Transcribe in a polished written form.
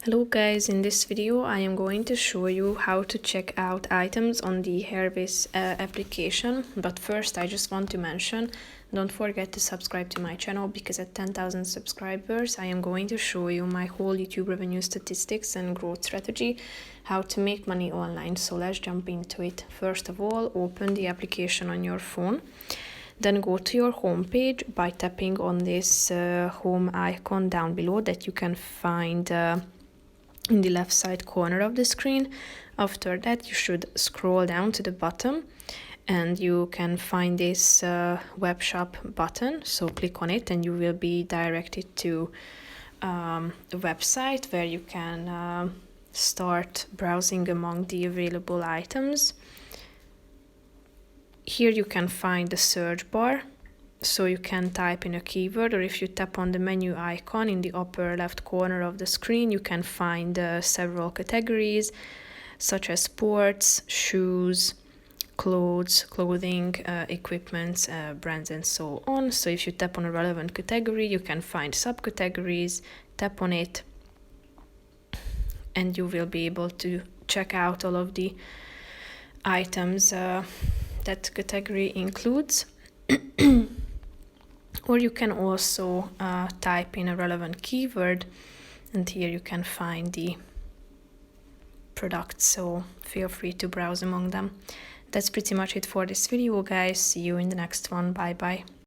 Hello guys, in this video I am going to show you how to check out items on the Hervis application. But first I just want to mention, don't forget to subscribe to my channel because at 10,000 subscribers I am going to show you my whole YouTube revenue statistics and growth strategy, how to make money online. So let's jump into it. First of all, open the application on your phone. Then go to your home page by tapping on this home icon down below that you can find in the left side corner of the screen. After that, you should scroll down to the bottom and you can find this web shop button. So click on it and you will be directed to a website where you can start browsing among the available items. Here you can find the search bar, so you can type in a keyword, or if you tap on the menu icon in the upper left corner of the screen, you can find several categories such as sports, shoes, clothes, clothing, equipment, brands, and so on. So if you tap on a relevant category, you can find subcategories, tap on it, and you will be able to check out all of the items that category includes. Or you can also type in a relevant keyword, and here you can find the products, so feel free to browse among them. That's pretty much it for this video, guys. See you in the next one. Bye bye.